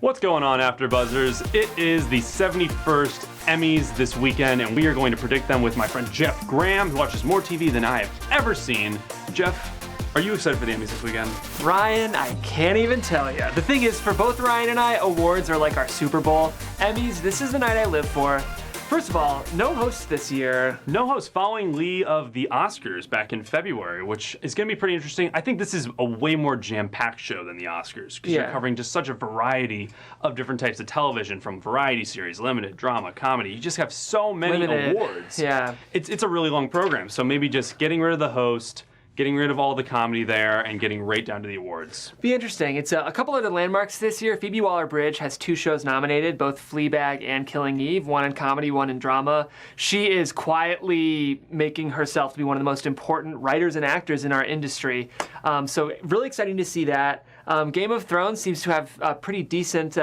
What's going on, AfterBuzzers? It is the 71st Emmys this weekend, and we are going to predict them with my friend Jeff Graham, who watches more TV than I have ever seen. Jeff, are you excited for the Emmys this weekend? Ryan, I can't even tell you. The thing is, for both Ryan and I, awards are like our Super Bowl. Emmys, this is the night I live for. First of all, no host this year. No host following Lee of the Oscars back in February, which is going to be pretty interesting. I think this is a way more jam-packed show than the Oscars, because you're covering just such a variety of different types of television, from variety series, limited, drama, comedy. You just have so many awards. Yeah. It's a really long program, so maybe just getting rid of the host, getting rid of all the comedy there, and getting right down to the awards. Be interesting. It's a couple of the landmarks this year. Phoebe Waller-Bridge has 2 shows nominated, both Fleabag and Killing Eve, one in comedy, one in drama. She is quietly making herself to be one of the most important writers and actors in our industry. So really exciting to see that. Game of Thrones seems to have a pretty decent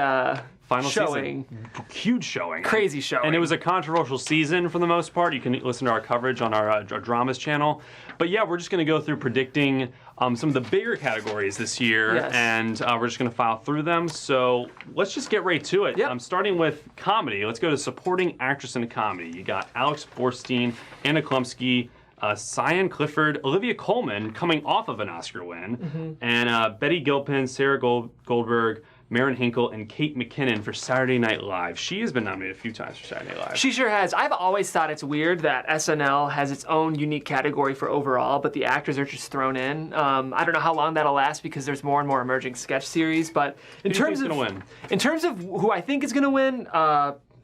Final showing. Season. Huge showing. Crazy showing. And it was a controversial season for the most part. You can listen to our coverage on our dramas channel. But yeah, we're just going to go through predicting some of the bigger categories this year, and we're just going to file through them. So let's just get right to it. Yep. Starting with comedy, let's go to supporting actress in a comedy. You got Alex Borstein, Anna Klumsky, Cyan Clifford, Olivia Colman coming off of an Oscar win, and Betty Gilpin, Sarah Goldberg, Maren Hinkle, and Kate McKinnon for Saturday Night Live. She has been nominated a few times for Saturday Night Live. She sure has. I've always thought it's weird that SNL has its own unique category for overall, but the actors are just thrown in. I don't know how long that'll last because there's more and more emerging sketch series, but in terms of who I think is going to win,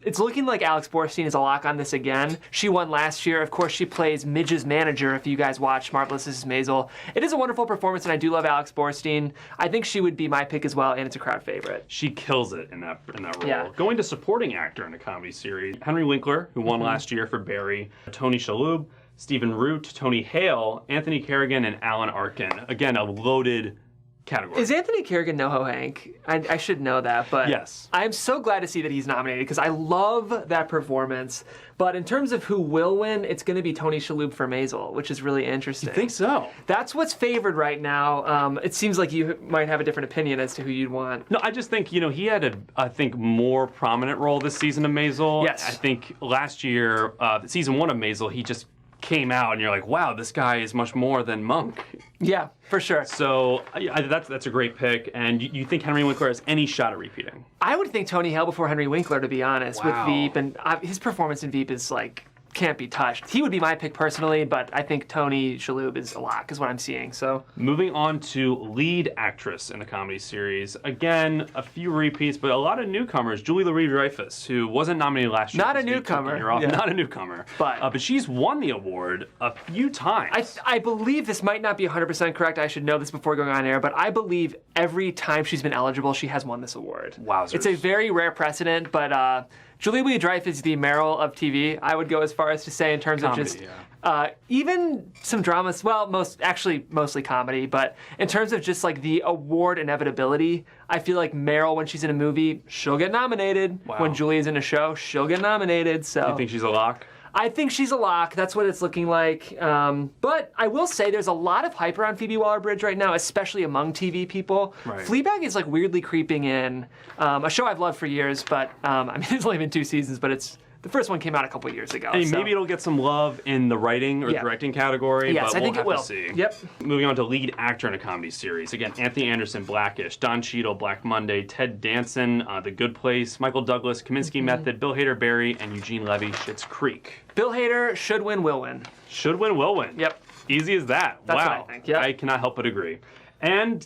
it's looking like Alex Borstein is a lock on this again. She won last year. Of course, she plays Midge's manager, if you guys watch Marvelous Mrs. Maisel. It is a wonderful performance, and I do love Alex Borstein. I think she would be my pick as well, and it's a crowd favorite. She kills it in that role. Yeah. Going to supporting actor in a comedy series, Henry Winkler, who won last year for Barry, Tony Shalhoub, Stephen Root, Tony Hale, Anthony Carrigan, and Alan Arkin. Again, a loaded category. Is Anthony Carrigan NoHo Hank? I should know that, but yes. I'm so glad to see that he's nominated because I love that performance. But in terms of who will win, it's going to be Tony Shalhoub for Maisel, which is really interesting. You think so? That's what's favored right now. It seems like you might have a different opinion as to who you'd want. No, I just think, he had I think, more prominent role this season of Maisel. Yes. I think last year, season 1 of Maisel, he just came out and you're like, wow, this guy is much more than Monk. Yeah, for sure. So that's a great pick. And you think Henry Winkler has any shot at repeating? I would think Tony Hale before Henry Winkler, to be honest, with Veep. And his performance in Veep is like, can't be touched. He would be my pick personally, but I think Tony Shalhoub is a lock, is what I'm seeing. So moving on to lead actress in the comedy series. Again, a few repeats, but a lot of newcomers. Julie Louis-Dreyfus, who wasn't nominated last year. Not a newcomer. Not a newcomer. But she's won the award a few times. I believe this might not be 100% correct. I should know this before going on air, but I believe every time she's been eligible, she has won this award. Wowzers. It's a very rare precedent, but Julie Louis-Dreyfus is the Meryl of TV, I would go as far as to say, in terms comedy, of just even some dramas, well, mostly comedy, but in terms of just like the award inevitability, I feel like Meryl, when she's in a movie, she'll get nominated. Wow. When Julie is in a show, she'll get nominated. So you think she's a lock? I think she's a lock. That's what it's looking like. But I will say there's a lot of hype around Phoebe Waller-Bridge right now, especially among TV people. Right. Fleabag is like weirdly creeping in. A show I've loved for years, but I mean, it's only been 2 seasons, but the first one came out a couple years ago. And maybe it'll get some love in the writing or directing category, yes, but I think we'll it will. have to see. Yep. Moving on to lead actor in a comedy series. Again, Anthony Anderson, Blackish, Don Cheadle, Black Monday, Ted Danson, The Good Place, Michael Douglas, Kaminsky Method, Bill Hader, Barry, and Eugene Levy, Schitt's Creek. Bill Hader should win, will win. Should win, will win. Yep. Easy as that. That's wow. what I think. Yep. I cannot help but agree. And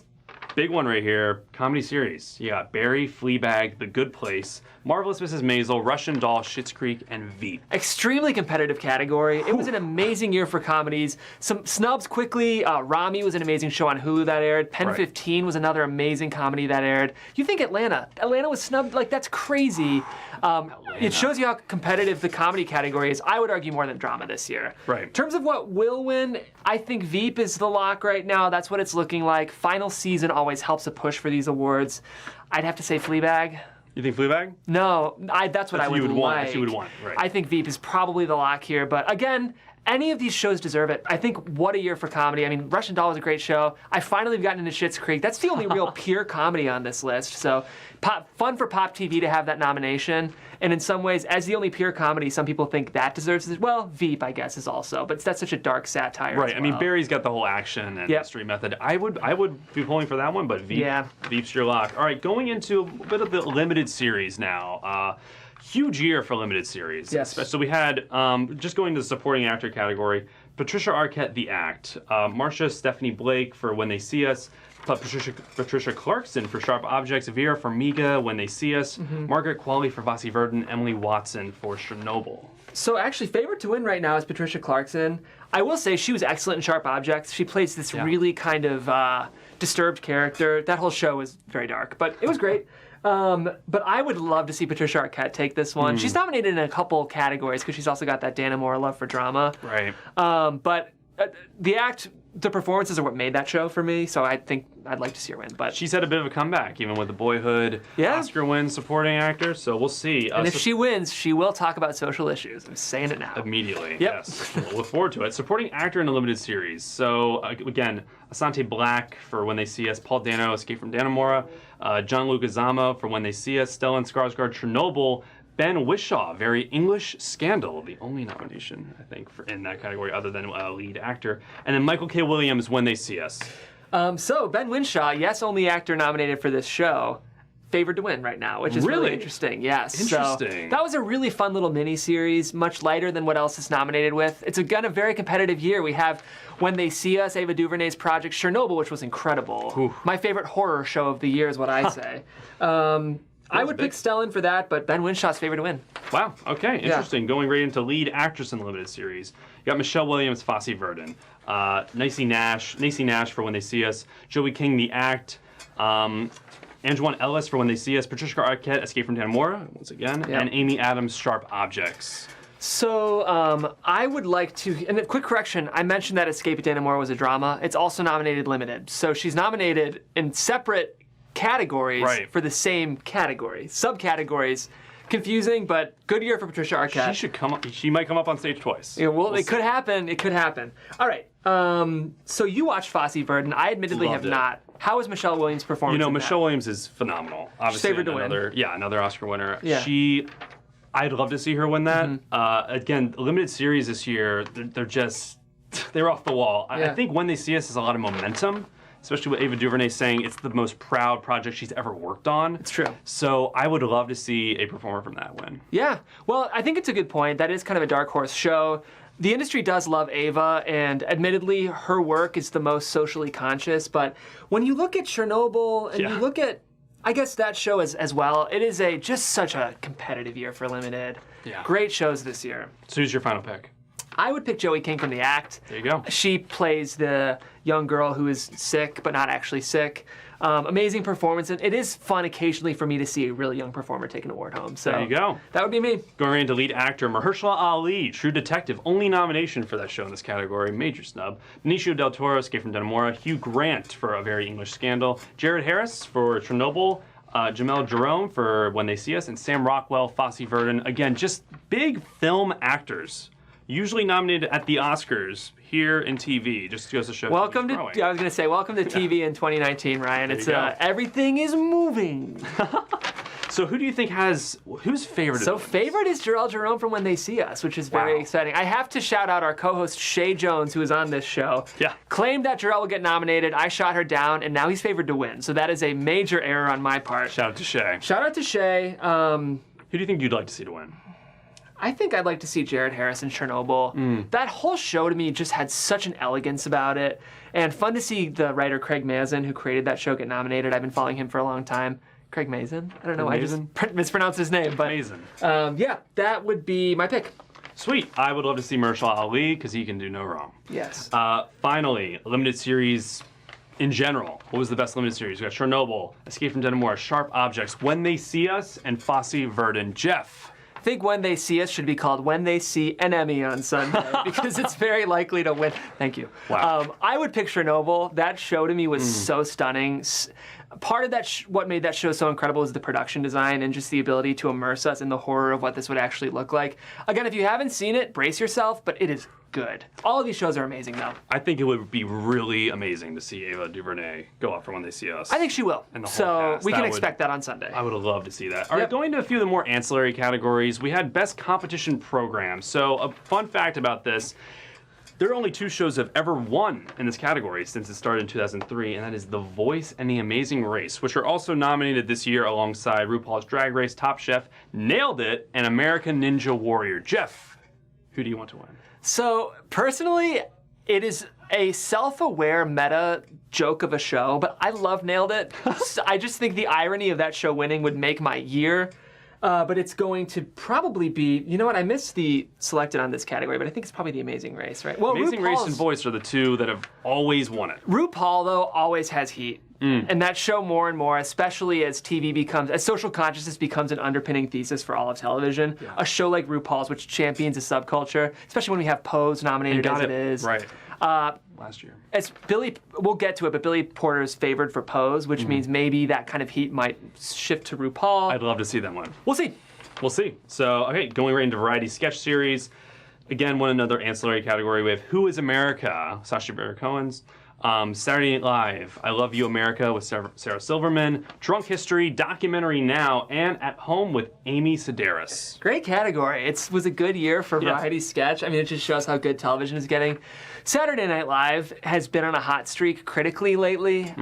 big one right here, comedy series. You got Barry, Fleabag, The Good Place, Marvelous Mrs. Maisel, Russian Doll, Schitt's Creek, and Veep. Extremely competitive category. It was an amazing year for comedies. Some snubs quickly. Rami was an amazing show on Hulu that aired. Pen 15 was another amazing comedy that aired. You think Atlanta was snubbed? Like, that's crazy. It shows you how competitive the comedy category is. I would argue more than drama this year. Right. In terms of what will win, I think Veep is the lock right now. That's what it's looking like. Final season always helps a push for these awards. I'd have to say Fleabag. You think No, that's what I would want. like. That's what you would want, right. I think Veep is probably the lock here, but again, Any of these shows deserve it. I think what a year for comedy. I mean, Russian Doll was a great show. I finally have gotten into Schitt's Creek. That's the only real pure comedy on this list. So fun for Pop TV to have that nomination. And in some ways, as the only pure comedy, some people think that deserves it. Well, Veep, I guess, is also. But that's such a dark satire. Right. As well. I mean, Barry's got the whole action and mystery method. I would be pulling for that one, but Veep's your lock. All right, going into a bit of the limited series now. Huge year for limited series. Yes. So we had, just going to the supporting actor category, Patricia Arquette, The Act, Marcia Stephanie Blake for When They See Us, Patricia Clarkson for Sharp Objects, Vera Farmiga, When They See Us, Margaret Qualley for Fosse Verdon, Emily Watson for Chernobyl. So actually, favorite to win right now is Patricia Clarkson. I will say she was excellent in Sharp Objects. She plays this really kind of disturbed character. That whole show was very dark, but it was great. But I would love to see Patricia Arquette take this one. She's nominated in a couple categories because she's also got that Dana Moore love for drama. Right. But The Act, the performances are what made that show for me, so I think I'd like to see her win. But she's had a bit of a comeback, even with the Boyhood Oscar win supporting actor, so we'll see. And if she wins, she will talk about social issues. I'm saying it now. Immediately, yes. We'll look forward to it. Supporting actor in a limited series. So, again, Asante Black for When They See Us, Paul Dano, Escape from Dannemora, John Leguizamo for When They See Us, Stellan Skarsgård, Chernobyl, Ben Whishaw, Very English Scandal, the only nomination, I think, in that category other than lead actor. And then Michael K. Williams, When They See Us. So Ben Whishaw, yes, only actor nominated for this show, favored to win right now, which is really interesting. Yes. Interesting. So that was a really fun little mini-series, much lighter than what else it's nominated with. It's again a very competitive year. We have When They See Us, Ava DuVernay's project, Chernobyl, which was incredible. Oof. My favorite horror show of the year is what I say. I would pick Stellan for that, but Ben Winshaw's favorite to win. Wow, okay, interesting. Going right into lead actress in the limited series. You got Michelle Williams, Fosse Verdon, Niecy Nash for When They See Us, Joey King, The Act, Anjuan Ellis for When They See Us, Patricia Arquette, Escape from Dannemora, once again, and Amy Adams, Sharp Objects. So I would like to, and a quick correction, I mentioned that Escape at Dannemora was a drama. It's also nominated limited. So she's nominated in separate categories for the same category. Subcategories. Confusing, but good year for Patricia Arquette. She should come up. She might come up on stage twice. Yeah, well, it could happen. It could happen. All right. So you watched Fosse Verdon. I admittedly have not. How was Michelle Williams' performance? You know, Michelle Williams is phenomenal. Obviously, favorite to win. Another Oscar winner. Yeah. I'd love to see her win that. Again, limited series this year, they're off the wall. I think When They See Us has a lot of momentum, especially with Ava DuVernay saying it's the most proud project she's ever worked on. It's true. So I would love to see a performer from that win. Yeah. Well, I think it's a good point. That is kind of a dark horse show. The industry does love Ava, and admittedly, her work is the most socially conscious. But when you look at Chernobyl and you look at, I guess, that show as well, it is just such a competitive year for limited. Yeah. Great shows this year. So who's your final pick? I would pick Joey King from The Act. There you go. She plays the young girl who is sick, but not actually sick. Amazing performance, and it is fun occasionally for me to see a really young performer take an award home. So there you go. That would be me. Going right into lead actor, Mahershala Ali, True Detective, only nomination for that show in this category, major snub. Benicio del Toro, Escape from Dannemora, Hugh Grant for A Very English Scandal, Jared Harris for Chernobyl, Jamel Jerome for When They See Us, and Sam Rockwell, Fosse Verdon. Again, just big film actors. Usually nominated at the Oscars, here in TV. Just goes to show. Welcome to TV in 2019, Ryan. It's everything is moving. So who do you think who's favorite? So favorite is Jarrell Jerome from When They See Us, which is very exciting. I have to shout out our co-host Shay Jones, who is on this show. Yeah. Claimed that Jarrell would get nominated. I shot her down, and now he's favored to win. So that is a major error on my part. Shout out to Shay. Shout out to Shay. Who do you think you'd like to see to win? I think I'd like to see Jared Harris in Chernobyl. That whole show to me just had such an elegance about it. And fun to see the writer Craig Mazin, who created that show, get nominated. I've been following him for a long time. Craig Mazin? I don't know. I just mispronounced his name. But Mazin. Yeah, that would be my pick. Sweet. I would love to see Mahershala Ali, because he can do no wrong. Yes. Finally, limited series in general. What was the best limited series? We got Chernobyl, Escape from Dannemora, Sharp Objects, When They See Us, and Fosse Verdon. Jeff. I think When They See Us should be called When They See an Emmy on Sunday, because it's very likely to win. Thank you. Wow. I would pick Chernobyl. That show to me was so stunning. Part of that, what made that show so incredible is the production design and just the ability to immerse us in the horror of what this would actually look like. Again, if you haven't seen it, brace yourself, but it is good. All of these shows are amazing, though. I think it would be really amazing to see Ava DuVernay go up for When They See Us. I think she will. And the whole so cast. we can expect that on Sunday. I would love to see that. All right, going to a few of the more ancillary categories, we had Best Competition Program. So a fun fact about this, there are only 2 shows that have ever won in this category since it started in 2003, and that is The Voice and The Amazing Race, which are also nominated this year alongside RuPaul's Drag Race, Top Chef, Nailed It, and American Ninja Warrior. Jeff, who do you want to win? So, personally, it is a self-aware meta joke of a show, but I love Nailed It. I just think the irony of that show winning would make my year. But it's going to probably be, you know what, I missed the selected on this category, but I think it's probably The Amazing Race, right? Well, Amazing Race and Voice are the 2 that have always won it. RuPaul, though, always has heat. And that show more and more, especially as TV becomes, as social consciousness becomes an underpinning thesis for all of television. Yeah. A show like RuPaul's, which champions a subculture, especially when we have Pose nominated as it is. Right. Last year. We'll get to it, but Billy Porter's favored for Pose, which means maybe that kind of heat might shift to RuPaul. I'd love to see them win. We'll see. We'll see. So, okay, going right into Variety Sketch Series. Again, another ancillary category. We have Who is America? Sacha Baron Cohen's. Saturday Night Live, I Love You America with Sarah Silverman, Drunk History, Documentary Now, and At Home with Amy Sedaris. Great category. It was a good year for Variety Sketch. I mean, it just shows how good television is getting. Saturday Night Live has been on a hot streak critically lately.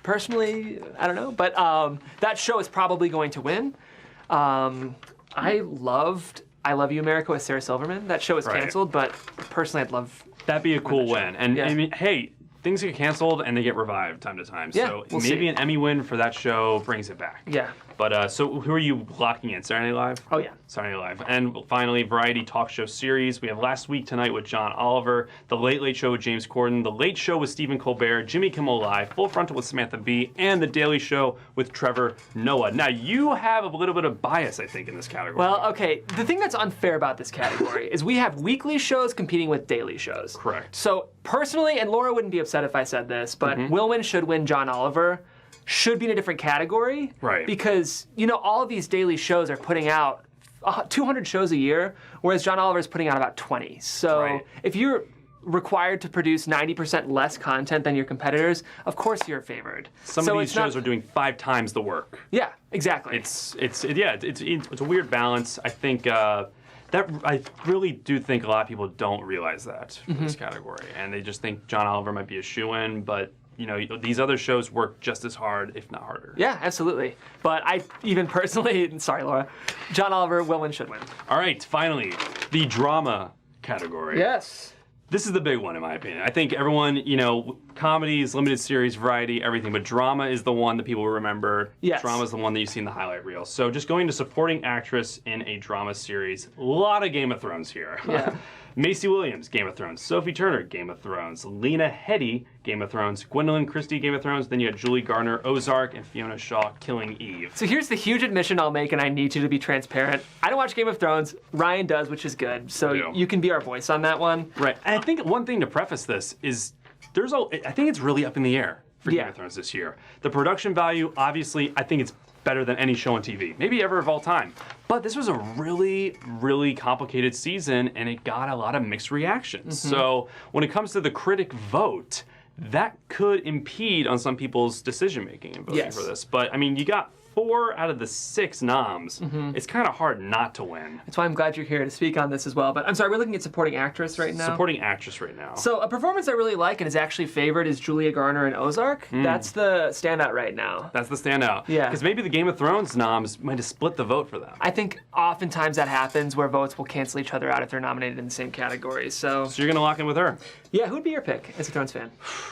Personally, I don't know, but that show is probably going to win. I loved I Love You America with Sarah Silverman. That show is canceled, but personally, I'd love. That'd be a cool win. And I mean, hey, things get canceled and they get revived time to time. Yeah, so we'll maybe see. an Emmy win for that show brings it back. Yeah. But so who are you locking in? Saturday Night Live? Oh, yeah. Saturday Night Live. And finally, Variety Talk Show Series. We have Last Week Tonight with John Oliver, The Late Late Show with James Corden, The Late Show with Stephen Colbert, Jimmy Kimmel Live, Full Frontal with Samantha Bee, and The Daily Show with Trevor Noah. Now, you have a little bit of bias, I think, in this category. Well, okay. The thing that's unfair about this category is we have weekly shows competing with daily shows. Correct. So, personally, and Laura wouldn't be upset if I said this, but Will Win Should Win John Oliver should be in a different category. Right. Because, you know, all of these daily shows are putting out 200 shows a year, whereas John Oliver is putting out about 20. So if you're required to produce 90% less content than your competitors, of course you're favored. Some of these shows are doing 5 times the work. Yeah, exactly. It's a weird balance. I think I really do think a lot of people don't realize that for this category, and they just think John Oliver might be a shoo-in, but you know, these other shows work just as hard, if not harder. Yeah, absolutely. But I even personally, sorry, Laura, John Oliver, Will Win Should Win. All right, finally, the drama category. Yes. This is the big one, in my opinion. I think everyone, you know, comedies, limited series, variety, everything, but drama is the one that people remember. Yes. Drama is the one that you see in the highlight reel. So just going to supporting actress in a drama series, a lot of Game of Thrones here. Yeah. Macy Williams, Game of Thrones. Sophie Turner, Game of Thrones. Lena Headey, Game of Thrones. Gwendolyn Christie, Game of Thrones. Then you had Julie Garner, Ozark, and Fiona Shaw, Killing Eve. So here's the huge admission I'll make, and I need you to be transparent. I don't watch Game of Thrones. Ryan does, which is good. So you can be our voice on that one. Right. And I think one thing to preface this is I think it's really up in the air for Game of Thrones this year. The production value, obviously, I think it's better than any show on TV, maybe ever of all time. But this was a really, really complicated season, and it got a lot of mixed reactions. So when it comes to the critic vote, that could impede on some people's decision-making in voting for this. But, I mean, you got 4 out of the 6 noms. It's kind of hard not to win. That's why I'm glad you're here to speak on this as well. But I'm sorry, we're looking at supporting actress right now. Supporting actress right now. So a performance I really like and is actually favored is Julia Garner in Ozark. That's the standout right now. That's the standout. Yeah. Because maybe the Game of Thrones noms might have split the vote for them. I think oftentimes that happens where votes will cancel each other out if they're nominated in the same category. So you're going to lock in with her? Yeah, who'd be your pick as a Thrones fan?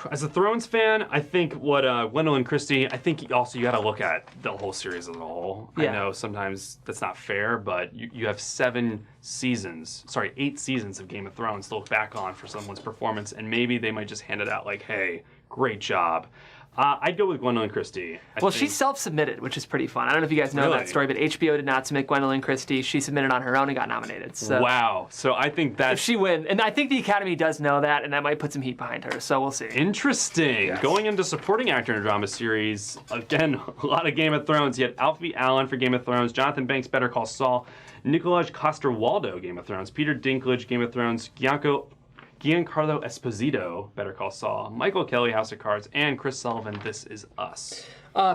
As a Thrones fan, I think what Gwendolyn Christie, I think also you got to look at the whole series as a whole. Yeah. I know sometimes that's not fair, but you have 8 seasons of Game of Thrones to look back on for someone's performance, and maybe they might just hand it out like, hey, great job. I'd go with Gwendolyn Christie. Well, she's self-submitted, which is pretty fun. I don't know if you guys know that story, but HBO did not submit Gwendolyn Christie. She submitted on her own and got nominated. So wow. So I think that if she wins, and I think the Academy does know that, and that might put some heat behind her. So we'll see. Interesting. Yes. Going into supporting actor in a drama series, again, a lot of Game of Thrones. You had Alfie Allen for Game of Thrones, Jonathan Banks, Better Call Saul, Nicolaj Coster-Waldau, Game of Thrones, Peter Dinklage, Game of Thrones, Giancarlo Esposito, Better Call Saul, Michael Kelly, House of Cards, and Chris Sullivan, This Is Us.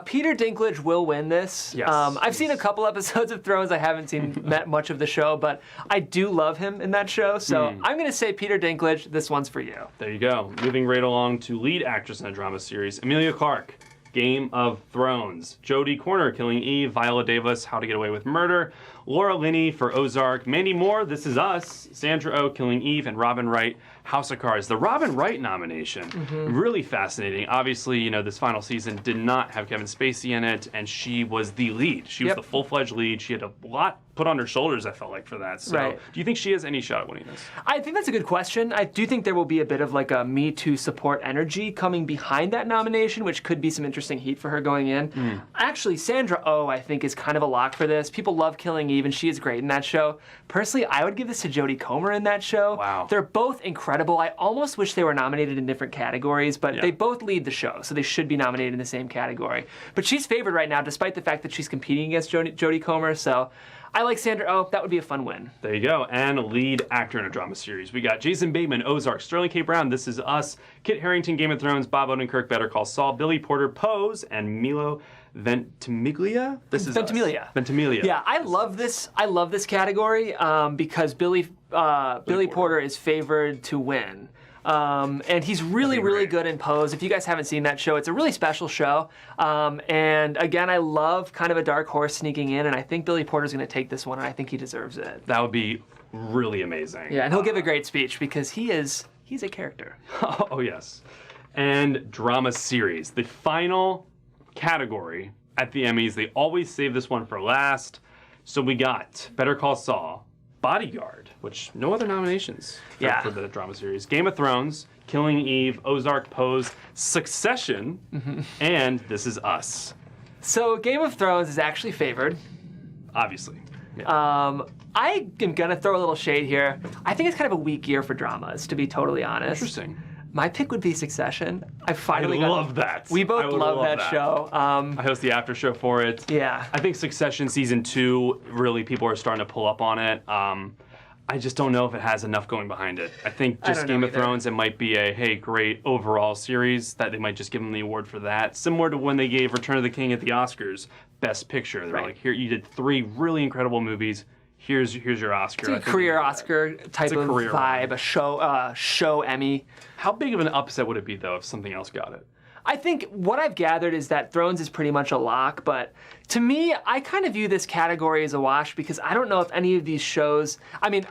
Peter Dinklage will win this. Yes. I've seen a couple episodes of Thrones. I haven't seen much of the show, but I do love him in that show. So I'm going to say Peter Dinklage, this one's for you. There you go. Moving right along to lead actress in a drama series, Emilia Clarke, Game of Thrones, Jodie Corner, Killing Eve, Viola Davis, How to Get Away with Murder, Laura Linney for Ozark, Mandy Moore, This Is Us, Sandra Oh, Killing Eve, and Robin Wright, House of Cards. The Robin Wright nomination, really fascinating. Obviously, you know, this final season did not have Kevin Spacey in it, and she was the lead. She was the full-fledged lead. She had a lot put on her shoulders, I felt like, for that. So do you think she has any shot at winning this? I think that's a good question. I do think there will be a bit of like a Me Too support energy coming behind that nomination, which could be some interesting heat for her going in. Actually, Sandra Oh, I think, is kind of a lock for this. People love Killing Eve, and she is great in that show. Personally, I would give this to Jodie Comer in that show. Wow. They're both incredible. I almost wish they were nominated in different categories, but they both lead the show, so they should be nominated in the same category. But she's favored right now, despite the fact that she's competing against Jodie Comer, so I like Sandra Oh. That would be a fun win. There you go. And lead actor in a drama series. We got Jason Bateman, Ozark, Sterling K. Brown, This Is Us, Kit Harington, Game of Thrones, Bob Odenkirk, Better Call Saul, Billy Porter, Pose, and Milo Ventimiglia. This is Ventimiglia. Ventimiglia. Yeah, I love this category because Billy Porter is favored to win. And he's really good in Pose. If you guys haven't seen that show, it's a really special show. And again, I love kind of a dark horse sneaking in, and I think Billy Porter's going to take this one, and I think he deserves it. That would be really amazing. Yeah, and he'll give a great speech because he's a character. Oh, yes. And drama series. The final category at the Emmys. They always save this one for last. So we got Better Call Saul, Bodyguard, which no other nominations for the drama series, Game of Thrones, Killing Eve, Ozark, Pose, Succession, and This Is Us. So Game of Thrones is actually favored. Obviously. Yeah. I am going to throw a little shade here. I think it's kind of a weak year for dramas, to be totally honest. Interesting. My pick would be Succession. I love that. We both love that show. I host the after show for it. Yeah. I think Succession season 2, really people are starting to pull up on it. I just don't know if it has enough going behind it. I think just Game of Thrones, it might be a, hey, great overall series, that they might just give them the award for that. Similar to when they gave Return of the King at the Oscars, Best Picture. They're like, here, you did 3 really incredible movies. Here's your Oscar. It's a career Oscar type of vibe, a show Emmy. How big of an upset would it be, though, if something else got it? I think what I've gathered is that Thrones is pretty much a lock, but to me, I kind of view this category as a wash because I don't know if any of these shows, I mean,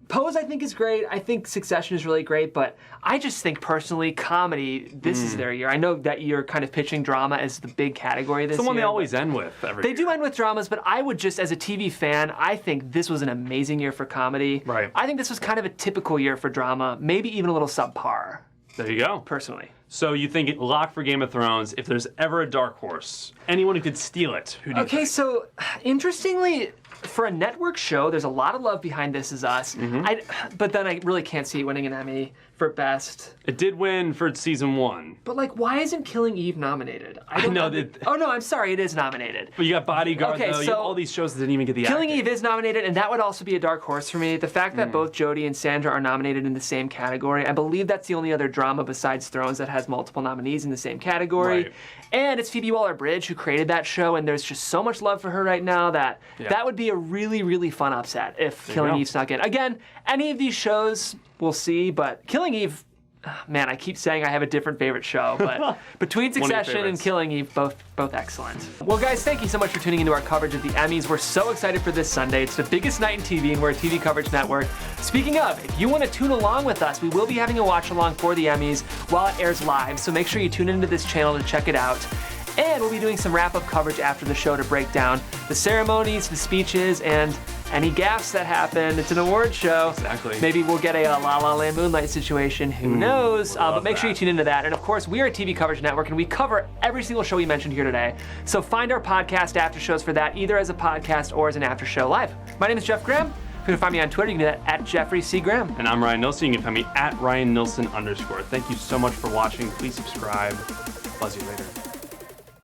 Pose I think is great. I think Succession is really great, but I just think personally, comedy, this is their year. I know that you're kind of pitching drama as the big category this year. It's the one they always end with every year. They do end with dramas, but I would just, as a TV fan, I think this was an amazing year for comedy. Right. I think this was kind of a typical year for drama, maybe even a little subpar. There you go. Personally. So you think it locked for Game of Thrones. If there's ever a dark horse, anyone who could steal it, who do you think? So interestingly, for a network show, there's a lot of love behind This Is Us. But then I really can't see it winning an Emmy for Best. It did win for season 1. But like, why isn't Killing Eve nominated? I know that. Oh no, I'm sorry, it is nominated. But you got Bodyguard, though. You have all these shows that didn't even get the Killing Eve is nominated, and that would also be a dark horse for me. The fact that both Jodie and Sandra are nominated in the same category, I believe that's the only other drama besides Thrones that has multiple nominees in the same category. Right. And it's Phoebe Waller-Bridge who created that show, and there's just so much love for her right now that that would be a really fun upset if Killing Eve snuck in. Again, any of these shows, we'll see, but Killing Eve, man, I keep saying I have a different favorite show, but between Succession and Killing Eve, both excellent. Well, guys, thank you so much for tuning into our coverage of the Emmys. We're so excited for this Sunday. It's the biggest night in TV, and we're a TV coverage network. Speaking of, if you want to tune along with us, we will be having a watch-along for the Emmys while it airs live, so make sure you tune into this channel to check it out. And we'll be doing some wrap-up coverage after the show to break down the ceremonies, the speeches, and any gaffes that happen. It's an award show. Exactly. Maybe we'll get a La La Land Moonlight situation. Who knows? But make sure you tune into that. And of course, we are a TV Coverage Network, and we cover every single show we mentioned here today. So find our podcast after shows for that, either as a podcast or as an after show live. My name is Jeff Graham. If you can find me on Twitter, you can do that at Jeffrey C. Graham. And I'm Ryan Nilsen. You can find me at Ryan Nilsen_. Thank you so much for watching. Please subscribe. Buzz you later.